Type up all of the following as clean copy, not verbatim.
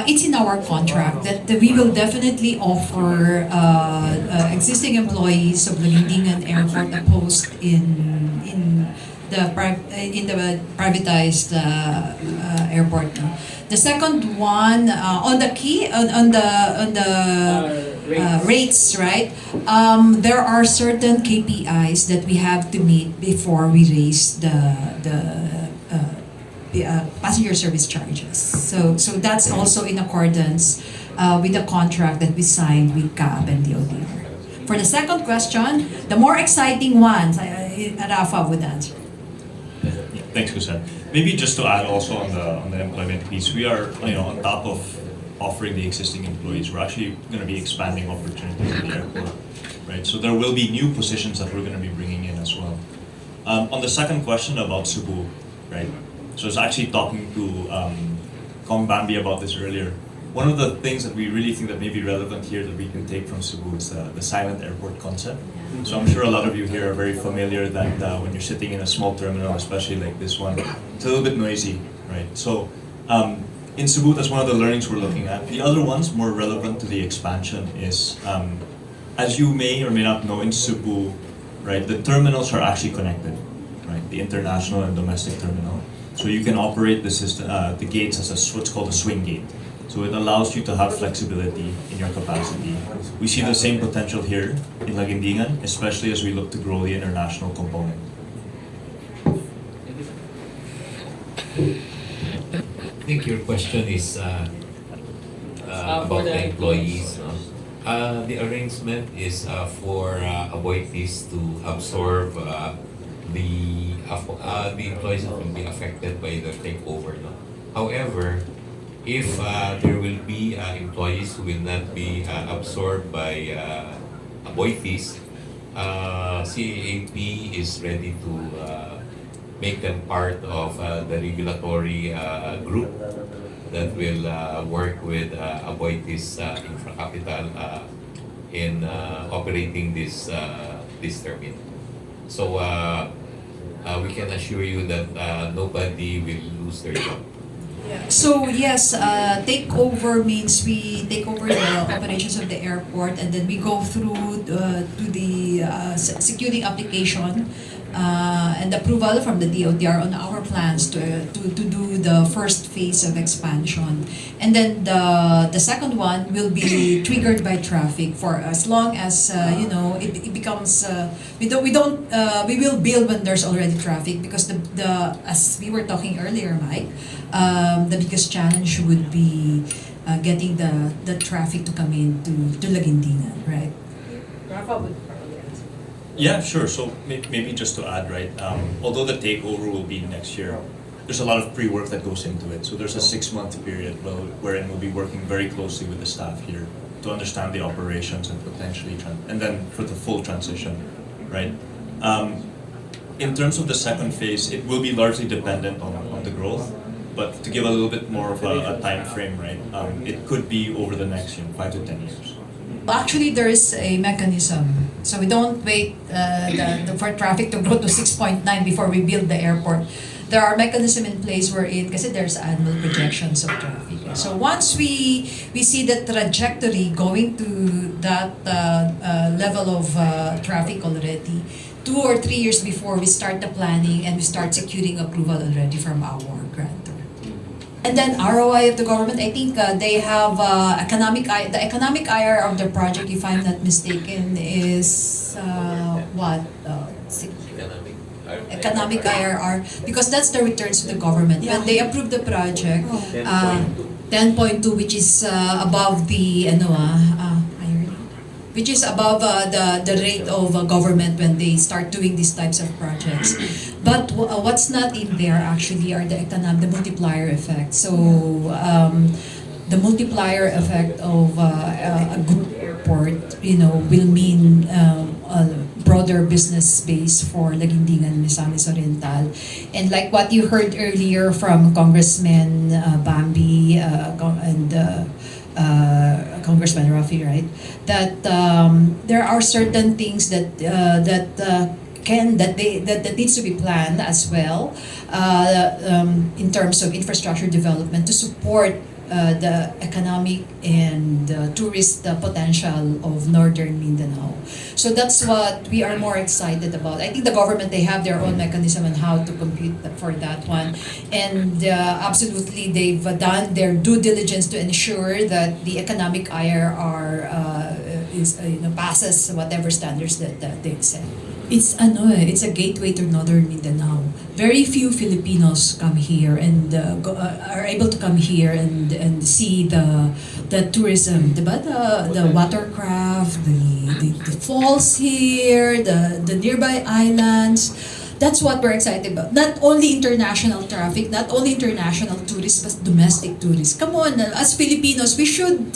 It's in our contract that we will definitely offer existing employees of Laguindingan Airport a post in the privatized airport. No? The second one on the key on the rates, right? There are certain KPIs that we have to meet before we raise the passenger service charges. So that's also in accordance with the contract that we signed with CAAP and DOTr. For the second question, the more exciting ones, Rafa would answer. Thanks, Cosette. Maybe just to add also on the employment piece, we are on top of offering the existing employees, we're actually going to be expanding opportunities in the airport, right? So there will be new positions that we're going to be bringing in as well. On the second question about Cebu, right? So I was actually talking to Kong Bambi about this earlier. One of the things that we really think that may be relevant here that we can take from Cebu is the silent airport concept. So I'm sure a lot of you here are very familiar that when you're sitting in a small terminal, especially like this one, it's a little bit noisy, right? So in Cebu, that's one of the learnings we're looking at. The other ones more relevant to the expansion is, as you may or may not know, in Cebu, right, the terminals are actually connected, right? The international and domestic terminal. So you can operate the system, the gates as what's called a swing gate. So it allows you to have flexibility in your capacity. We see the same potential here in Laguindingan, especially as we look to grow the international component. I think your question is about the employees. The arrangement is for Aboitiz to absorb the employees that will be affected by the takeover. No? However, if there will be employees who will not be absorbed by Aboitiz, CAAP is ready to make them part of the regulatory group that will work with Aboitiz InfraCapital in operating this terminal. So we can assure you that nobody will lose their job. So yes, takeover means we take over the operations of the airport, and then we go through to the security application and approval from the DOTr on our plans to do the first phase of expansion, and then the second one will be triggered by traffic for as long as it becomes we will build when there's already traffic, because the as we were talking earlier, Mike, the biggest challenge would be getting the traffic to come in to Laguindingan, right? Rafa would probably answer. Yeah, sure. So maybe just to add, right, although the takeover will be next year, there's a lot of pre-work that goes into it. So there's a 6-month period wherein we'll be working very closely with the staff here to understand the operations and potentially, and then for the full transition, right? In terms of the second phase, it will be largely dependent on the growth. But to give a little bit more of a time frame, right? It could be over the next 5 to 10 years. Actually, there is a mechanism. So we don't wait for traffic to grow to 6.9 before we build the airport. There are mechanisms in place because there's annual projections of traffic. So once we see the trajectory going to that level of traffic already, 2 or 3 years before we start the planning and we start securing approval already from our grantor. And then ROI of the government, I think they have the economic IR of the project, if I'm not mistaken, is economic IRR, because that's the returns to the government. When they approve the project, 10.2, which is above the which is above the rate of government when they start doing these types of projects. But what's not in there actually are the multiplier effect. So the multiplier effect of a good airport, will mean a broader business space for Laguindingan, Misamis Oriental. And like what you heard earlier from Congressman Bambi and Congressman Rafi, right? That there are certain things that needs to be planned as well in terms of infrastructure development to support the economic and tourist potential of Northern Mindanao. So that's what we are more excited about. I think the government, they have their own mechanism on how to compete for that one. And absolutely, they've done their due diligence to ensure that the economic IRR passes whatever standards that they've set. It's it's a gateway to Northern Mindanao. Very few Filipinos come here and are able to come here and see the tourism, diba? The watercraft, the falls here, the nearby islands. That's what we're excited about. Not only international traffic, not only international tourists, but domestic tourists. Come on, as Filipinos, we should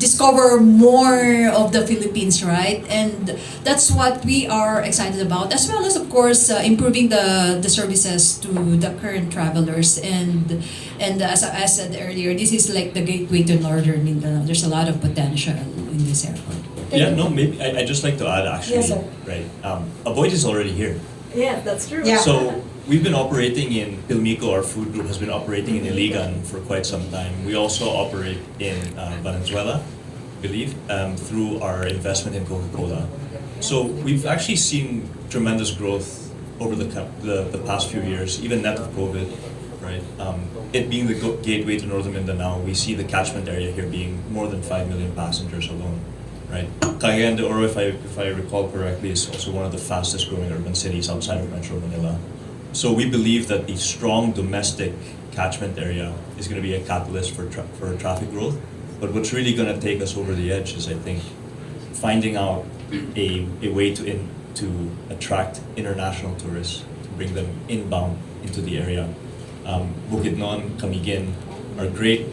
discover more of the Philippines, right? And that's what we are excited about, as well as, of course, improving the services to the current travelers. And as I said earlier, this is like the gateway to Northern Mindanao. There's a lot of potential in this airport. Yeah, no, maybe I'd just like to add actually, Yes, sir. right? Aboitiz is already here. Yeah, that's true. Yeah. So we've been operating in Pilmico, our food group has been operating in Iligan for quite some time. We also operate in Valenzuela, I believe, through our investment in Coca-Cola. So we've actually seen tremendous growth over the past few years, even net of COVID, right? It being the gateway to Northern Mindanao, we see the catchment area here being more than 5 million passengers alone. Right. Cagayan de Oro, if I recall correctly, is also one of the fastest growing urban cities outside of Metro Manila. So we believe that the strong domestic catchment area is going to be a catalyst for traffic growth. But what's really going to take us over the edge is, I think, finding out a way to attract international tourists, to bring them inbound into the area. Bukidnon, Camiguin are great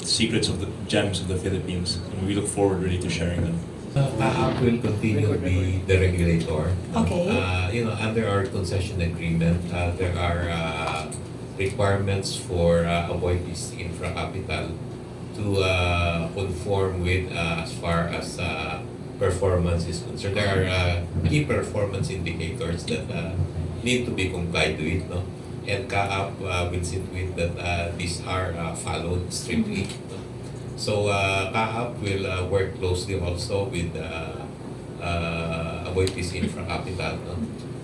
secrets of the gems of the Philippines, and we look forward really to sharing them. CAAP will continue to be the regulator. Okay. Under our concession agreement, there are requirements for Aboitiz InfraCapital to conform with as far as performance is concerned. There are key performance indicators that need to be complied with, no? And CAAP will see to it that these are followed strictly. No? So CAAP will work closely also with Aboitiz InfraCapital. No?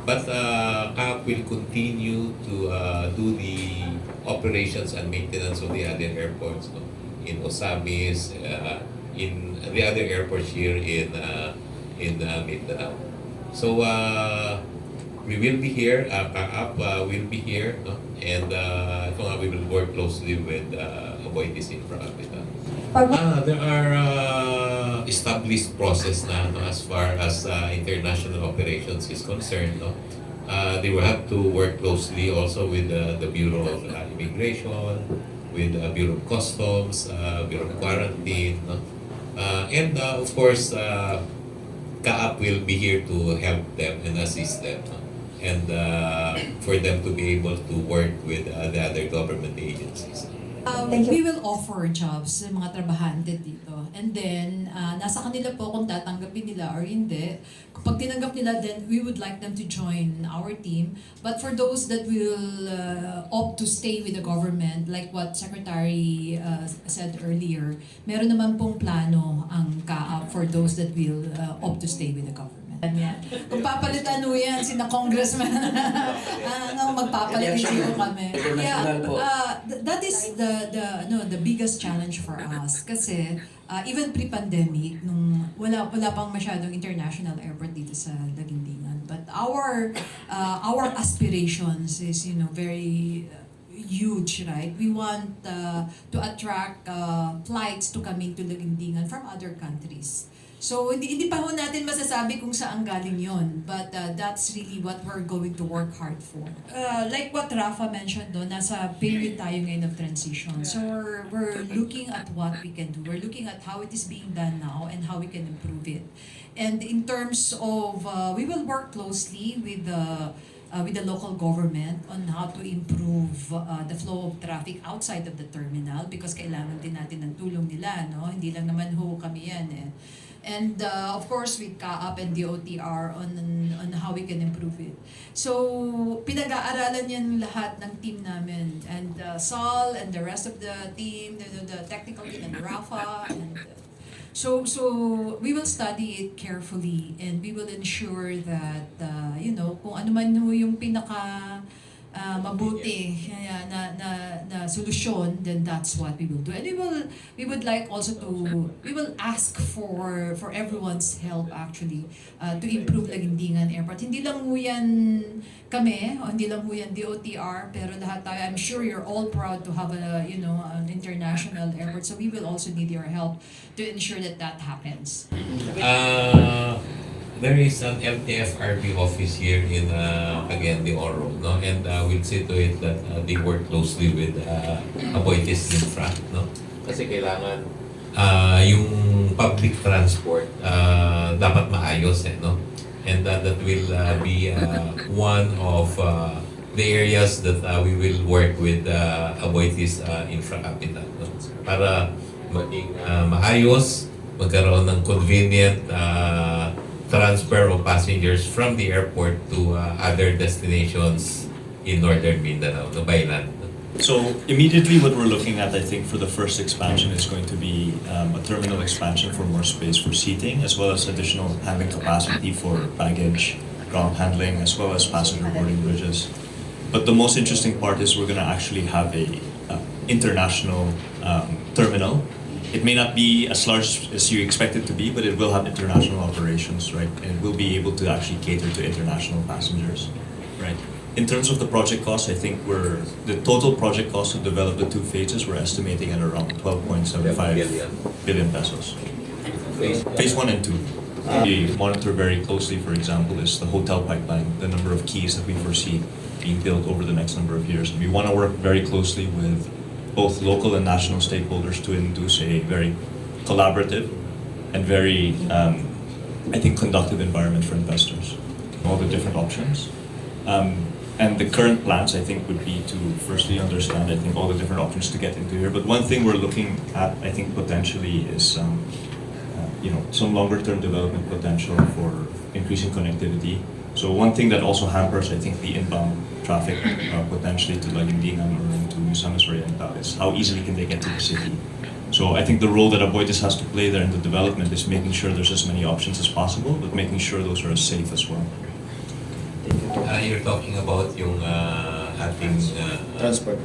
But CAAP will continue to do the operations and maintenance of the other airports, no? In Osamis, in the other airports here in Mindanao. So we will be here, CAAP will be here, no? And we will work closely with Aboitiz InfraCapital. There are established process na, no, as far as international operations is concerned. No? They will have to work closely also with the Bureau of Immigration, with the Bureau of Customs, Bureau of Quarantine. No? And of course, CAAP will be here to help them and assist them. No? And for them to be able to work with the other government agencies. Thank you. We will offer jobs sa mga trabahante dito. And then, nasa kanila po kung tatanggapin nila or hindi. Kapag tinanggap nila, then we would like them to join our team. But for those that will opt to stay with the government, like what Secretary said earlier, meron naman pong plano ang CAAP for those that will opt to stay with the government. Yan. Kung papalitan mo yan, sina congressman, magpapalit dito kami. Yeah, that is the biggest challenge for us. Kasi even pre-pandemic, nung wala pang masyadong international airport dito sa Laguindingan. But our aspirations is very huge, right? We want to attract flights to coming to Laguindingan from other countries. So, hindi pa ho natin masasabi kung saan galing yon, but that's really what we're going to work hard for. Like what Rafa mentioned nasa period tayo ngayon of transition. So, we're looking at what we can do. We're looking at how it is being done now and how we can improve it. And in terms of, we will work closely with the local government on how to improve the flow of traffic outside of the terminal because kailangan din natin ng tulong nila, no? Hindi lang naman ho kami yan And of course, with CAAP and DOTr on how we can improve it. So, pinag-aaralan yan lahat ng team namin. And Sal and the rest of the team, the technical team, and Rafa. And so we will study it carefully and we will ensure that, kung ano man yung pinaka mabuti na solusyon, then that's what we will do. And we would like also we will ask for everyone's help actually to improve Laguindingan Airport. Hindi lang mo yan kami, o hindi lang mo yan DOTr, pero lahat tayo, I'm sure you're all proud to have an international airport. So we will also need your help to ensure that happens. There is an LTFRB office here in Cagayan de Oro, no? And we'll see to it that they work closely with Aboitiz Infra, no? Kasi kailangan yung public transport dapat maayos, no? And that will be one of the areas that we will work with Aboitiz InfraCapital, no? Para maging maayos, magkaroon ng convenient transfer of passengers from the airport to other destinations in Northern Mindanao, no, by land. So immediately what we're looking at, I think, for the first expansion is going to be a terminal expansion for more space for seating, as well as additional handling capacity for baggage, ground handling, as well as passenger boarding bridges. But the most interesting part is we're going to actually have a international terminal. It may not be as large as you expect it to be, but it will have international operations, right? And we'll be able to actually cater to international passengers, right? In terms of the project cost, I think the total project cost to develop the two phases, we're estimating at around 12.75 billion pesos. Phase 1 and 2. We monitor very closely, for example, is the hotel pipeline, the number of keys that we foresee being built over the next number of years. And we want to work very closely with both local and national stakeholders to induce a very collaborative and very, I think, conductive environment for investors. All the different options. And the current plans, I think, would be to firstly understand, I think, all the different options to get into here. But one thing we're looking at, I think, potentially is some longer-term development potential for increasing connectivity. So one thing that also hampers, I think, the inbound traffic potentially to Laguindingan or into Misamis Oriental is how easily can they get to the city. So I think the role that Aboitiz has to play there in the development is making sure there's as many options as possible, but making sure those are as safe as well. You're talking about yung ating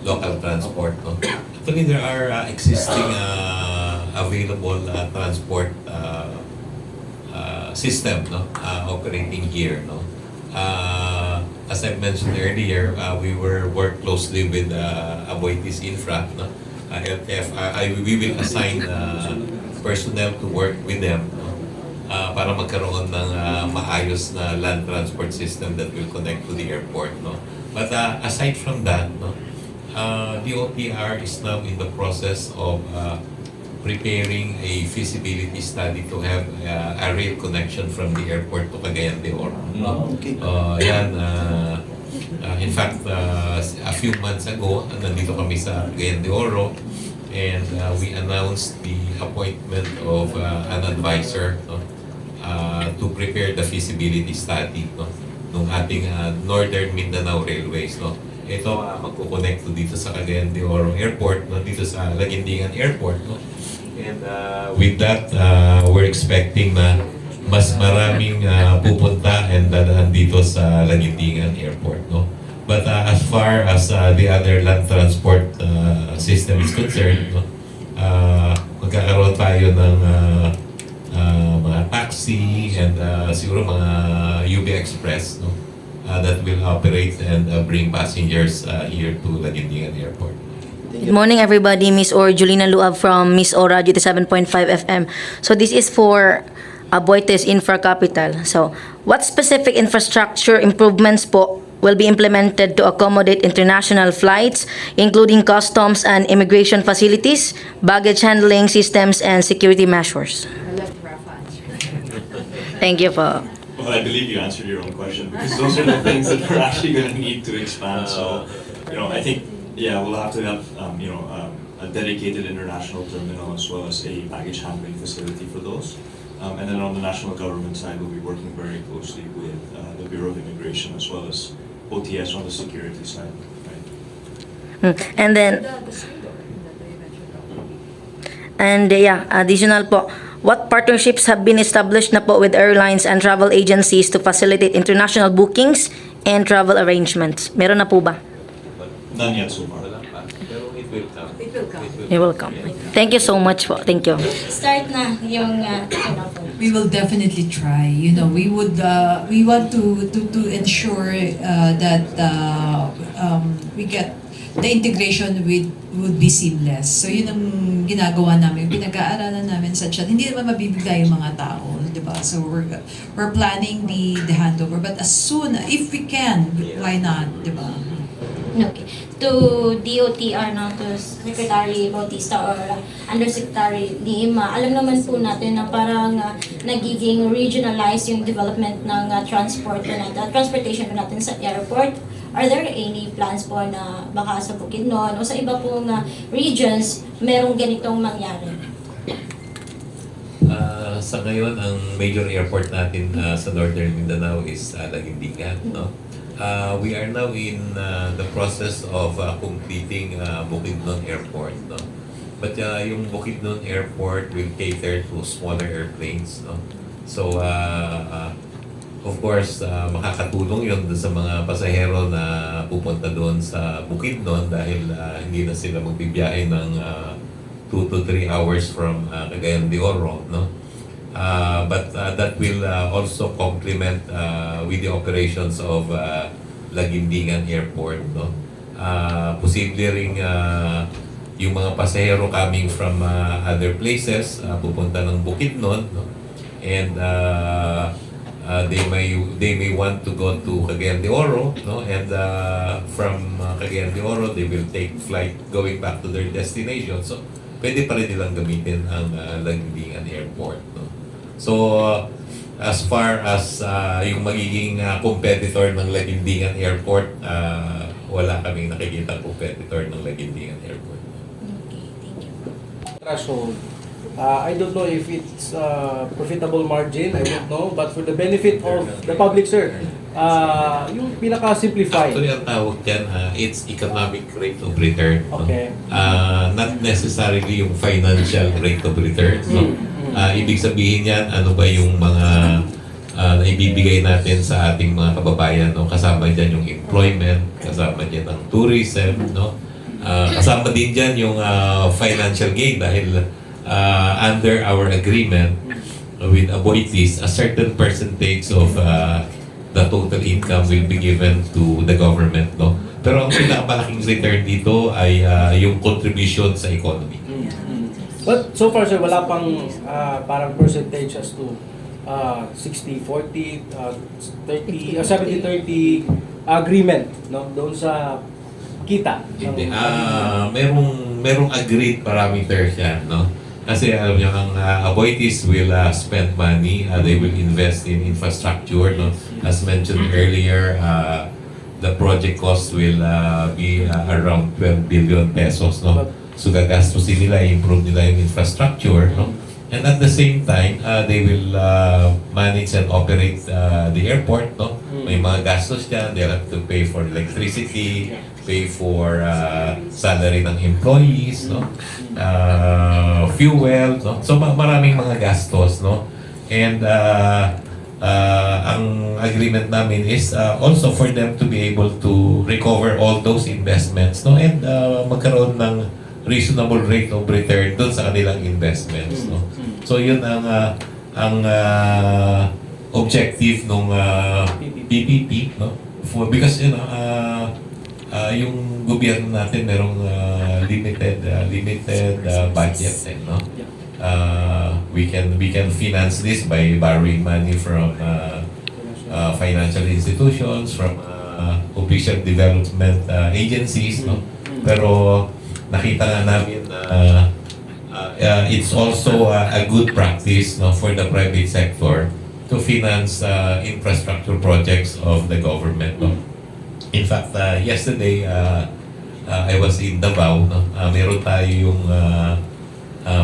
local transport, no? Actually, there are existing available transport system, no? Operating here, no? As I mentioned earlier, we work closely with Aboitiz Infra, no? We will assign personnel to work with them, no? Para magkaroon ng maayos na land transport system that will connect to the airport, no? But aside from that, no, DOTr is now in the process of preparing a feasibility study to have a rail connection from the airport to Cagayan de Oro. No? In fact, a few months ago, nandito kami sa Cagayan de Oro, and we announced the appointment of an advisor, no, to prepare the feasibility study, no, ng ating Northern Mindanao Railways. No. Ito magko-connect dito sa Cagayan de Oro Airport, no, dito sa Laguindingan Airport. No. And with that, we're expecting na mas maraming pupunta and dadaan dito sa Laguindingan Airport. No. But as far as the other land transport system is concerned, no, magkakaroon tayo ng mga taxi and siguro mga UB Express, no, that will operate and bring passengers here to Laguindingan Airport. Good morning, everybody. Miss Or Julina Luab from Miss Ora, GT 7.5 FM. So this is for Aboitiz InfraCapital. So what specific infrastructure improvements po will be implemented to accommodate international flights, including customs and immigration facilities, baggage handling systems, and security measures? I'll let Rafa answer. Thank you po. Well, I believe you answered your own question because those are the things that we're actually going to need to expand. So, I think, we'll have to have, a dedicated international terminal as well as a baggage handling facility for those. And then on the national government side, we'll be working very closely with the Bureau of Immigration as well as OTS on the security side. Right? And then, additional po, what partnerships have been established na po with airlines and travel agencies to facilitate international bookings and travel arrangements? Meron na po ba? None yet so far. Wala pa. Pero it will come. It will come. You're welcome. Thank you so much po. Thank you. Start na yung We will definitely try. You know, we would we want to ensure that we get the integration would be seamless. So yun ang ginagawa namin, pinag-aaralan namin sa chat. Hindi naman mabibigla yung mga tao, di ba? So we're planning the handover, but as soon if we can, why not, di ba? Okay. To DOTr, no, to Secretary Bautista or Undersecretary Lima, alam naman po natin na parang nagiging regionalized yung development ng transportation natin sa airport. Are there any plans po na baka sa Bukidnon o sa iba pong regions merong ganitong mangyari? Sa ngayon, ang major airport natin sa Northern Mindanao is Laguindingan, no? We are now in the process of completing Bukidnon Airport, no? But yung Bukidnon Airport will cater to smaller airplanes, no? So, of course, makakatulong yun sa mga pasahero na pupunta doon sa Bukidnon dahil hindi na sila magbibiyahe ng 2 to 3 hours from Cagayan de Oro, no? But that will also complement with the operations of Laguindingan Airport, no? Posible ring yung mga pasahero coming from other places pupunta ng Bukidnon, no? And they may want to go to Cagayan de Oro, no? And from Cagayan de Oro they will take flight going back to their destination. So pwede pa rin nilang gamitin ang Laguindingan Airport, no? So, as far as yung magiging competitor ng Laguindingan Airport, wala kaming nakikita competitor ng Laguindingan Airport. Okay, thank you. Threshold. I don't know if it's profitable margin, I don't know, but for the benefit of the public, sir, yung pinaka-simplify. Actually, ang tawag dyan, it's economic rate of return. No? Okay. Not necessarily yung financial rate of return. No? Ibig sabihin yan, ano ba yung mga naibibigay natin sa ating mga kababayan, no? Kasama dyan yung employment, kasama dyan ang tourism, no? Kasama din dyan yung financial gain dahil under our agreement with Aboitiz, a certain percentage of the total income will be given to the government, no? Pero ang pinakamalaking return dito ay yung contribution sa economy. But so far, sir, wala pang parang percentage as to 60-40, 30, 70-30 agreement, no? Doon sa kita. Hindi. Merong agreed parameters yan, no? Kasi alam niyo, ang Aboitiz will spend money, they will invest in infrastructure, no? As mentioned earlier, the project cost will be around 12 billion pesos, no? So gagastusin nila, improve nila yung infrastructure, no? And at the same time, they will manage and operate the airport, no? May mga gastos dyan, they'll have to pay for electricity, pay for salary ng employees, no? Fuel, no? So maraming mga gastos, no? And ang agreement namin is also for them to be able to recover all those investments, no? And magkaroon ng reasonable rate of return doon sa kanilang investments, no? So yun ang objective ng PPP, no? Because you know, yung gobyerno natin merong limited budget, no? We can finance this by borrowing money from financial institutions, from official development agencies, no? Pero nakita nga namin na it's also a good practice, no, for the private sector to finance infrastructure projects of the government, no? In fact, yesterday I was in Davao, no? Meron tayong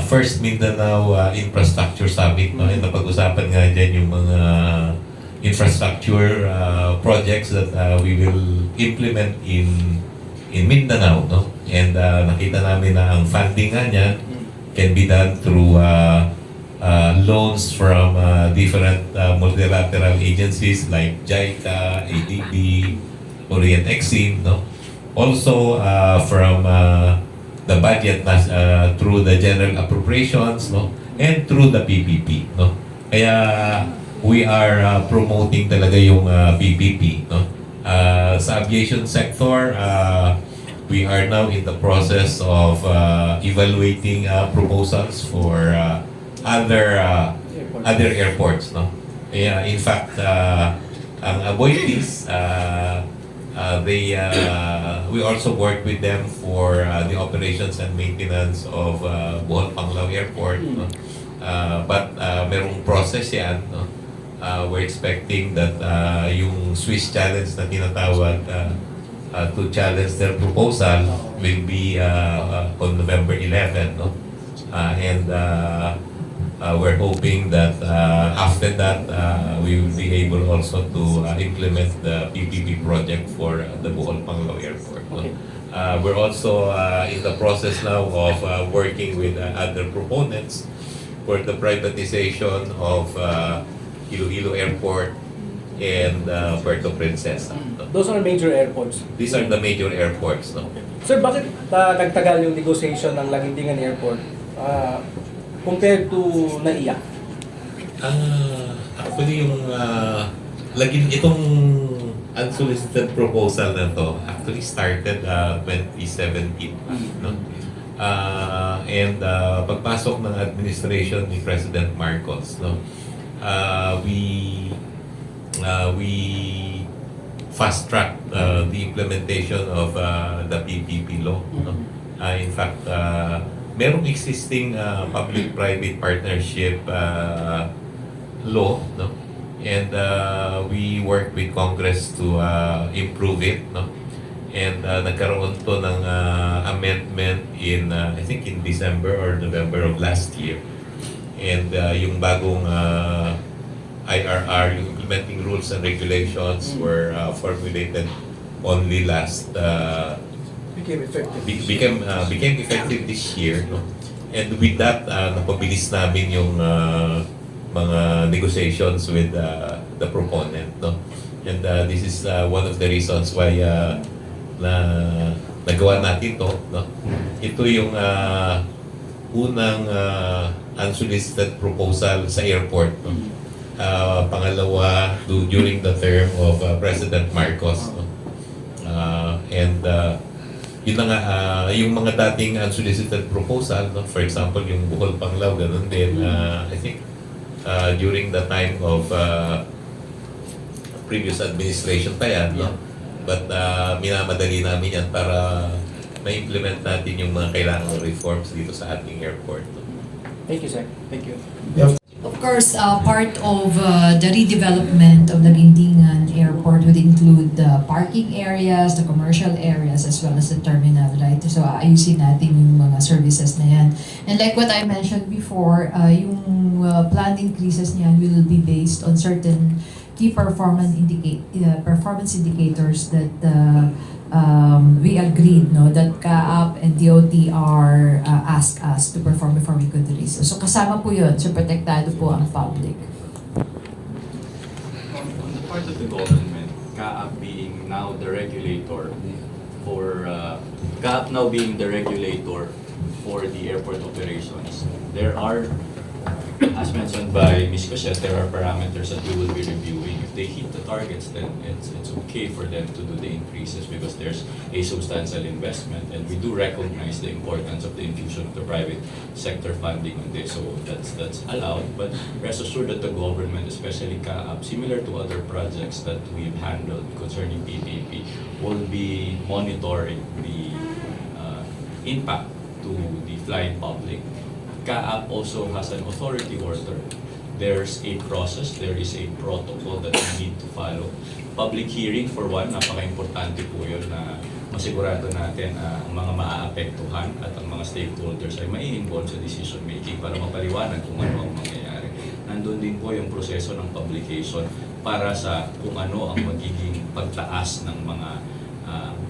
First Mindanao Infrastructure Summit, no? And napag-usapan nga dyan yung mga infrastructure projects that we will implement in Mindanao, no? And nakita namin na ang funding nga niya can be done through loans from different multilateral agencies like JICA, ADB, Orient Exim, no? Also from the budget through the general appropriations, no? And through the PPP, no? Kaya we are promoting talaga yung PPP, no? Sa aviation sector, we are now in the process of evaluating proposals for other airports, no? Kaya in fact, ang Aboitiz, we also work with them for the operations and maintenance of Bohol Canlao Airport, no? But merong process yan, no? We're expecting that yung Swiss challenge na tinatawag to challenge their proposal will be on November 11, no? And we're hoping that after that we will be able also to implement the PPP project for the Bohol Canlao Airport, no? We're also in the process now of working with other proponents for the privatization of Iloilo Airport and Puerto Princesa. Those are major airports. These are the major airports, no? Sir, bakit nagtagal yung negotiation ng Laguindingan Airport compared to NAIA? Actually, yung itong unsolicited proposal na to actually started 2017, no? And pagpasok ng administration ni President Marcos, no? We fast-tracked the implementation of the PPP law, no? In fact, merong existing public-private partnership law, no? And we work with Congress to improve it, no? And nagkaroon to ng amendment in I think in December or November of last year. And yung bagong IRR, yung implementing rules and regulations were formulated only last Became effective. became effective this year, no? And with that, napabilis namin yung mga negotiations with the proponent, no? And this is one of the reasons why na nagawa natin to, no? Ito yung unang unsolicited proposal sa airport, no? Pangalawa during the term of President Marcos, no? And yun na nga, yung mga dating unsolicited proposal, no? For example, yung Bohol Canlao, ganun din. I think during the time of previous administration pa yan, no? But minamadali namin yan para ma-implement natin yung mga kailangang reforms dito sa ating airport, no? Thank you, sir. Thank you. Of course, part of the redevelopment of Laguindingan Airport would include the parking areas, the commercial areas, as well as the terminal, right? So, ayusin natin yung mga services na yan. And like what I mentioned before, yung planned increases niyan will be based on certain key performance indicators that we agreed, no, that CAAP and DOTr asked us to perform before we could release. So kasama po yun, so protektado po ang public. On the part of the government, CAAP being now the regulator for CAAP now being the regulator for the airport operations, there are, as mentioned by Ms. Cosette, there are parameters that we will be reviewing. If they hit the targets, then it's okay for them to do the increases because there's a substantial investment, and we do recognize the importance of the infusion of the private sector funding on this. So that's allowed, but rest assured that the government, especially CAAP, similar to other projects that we've handled concerning PPP, will be monitoring the impact to the flying public. CAAP also has an authority order. There's a process, there is a protocol that we need to follow. Public hearing, for one, napaka-importante po yun na masigurado natin ang mga maaapektuhan at ang mga stakeholders ay mai-involve sa decision making para mapaliwanag kung ano ang mangyayari. Nandun din po yung proseso ng publication para sa kung ano ang magiging pagtaas ng mga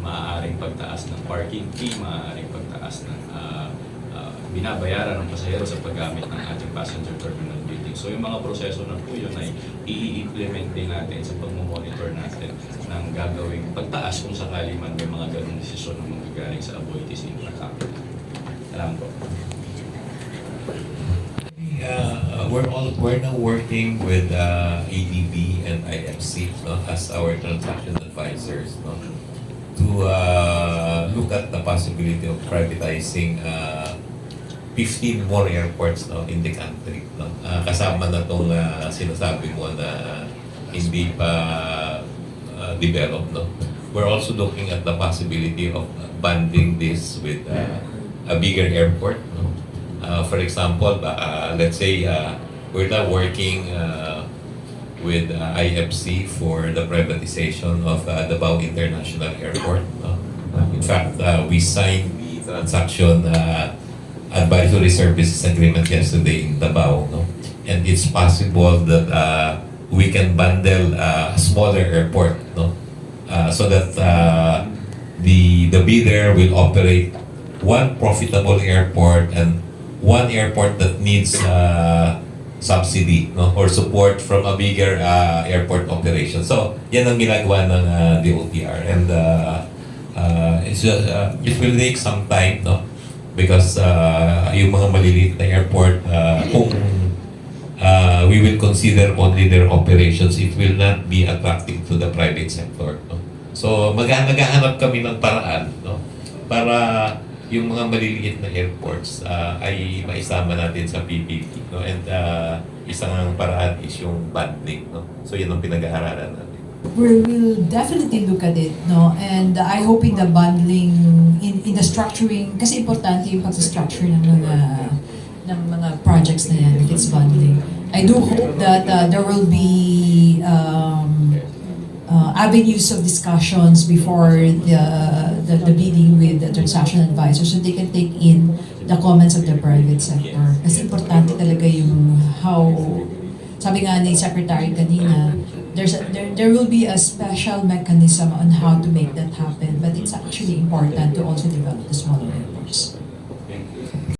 maaaring pagtaas ng parking fee, maaaring pagtaas ng binabayaran ng pasahero sa paggamit ng ating passenger terminal building. So yung mga proseso na po yun ay i-implement din natin sa pagmamonitor natin ng gagawing pagtaas kung sakali man may mga ganong desisyon na magagaling sa Aboitiz InfraCapital. Salamat po. We're now working with ADB and IFC, no, as our transaction advisors, no, to look at the possibility of privatizing 15 more airports, no, in the country, no. Kasama na itong sinasabi mo na hindi pa developed, no. We're also looking at the possibility of bundling this with a bigger airport, no. For example, let's say we're now working with IFC for the privatization of the Bautista International Airport, no. In fact, we signed the transaction advisory services agreement yesterday in Davao, no? And it's possible that we can bundle a smaller airport, no? So that the bidder will operate one profitable airport and one airport that needs subsidy, no, or support from a bigger airport operation. So yan ang ginagawa ng DOTr, and it will take some time, no? Because yung mga maliliit na airport, kung we will consider only their operations, it will not be attractive to the private sector, no? So maghahanap kami ng paraan, no, para yung mga maliliit na airports ay maisama natin sa PPP, no? And isang paraan is yung bundling, no? So yan ang pinag-aaralan natin. We'll definitely look at it, no? And I hope in the bundling, in the structuring, kasi importante yung pag-structure ng mga projects na yan, if it's bundling. I do hope that there will be avenues of discussions before the bidding with the transaction advisor, so they can take in the comments of the private sector. Kasi importante talaga yung how, sabi nga ni Secretary kanina, there will be a special mechanism on how to make that happen, but it's actually important to also develop the smaller airports.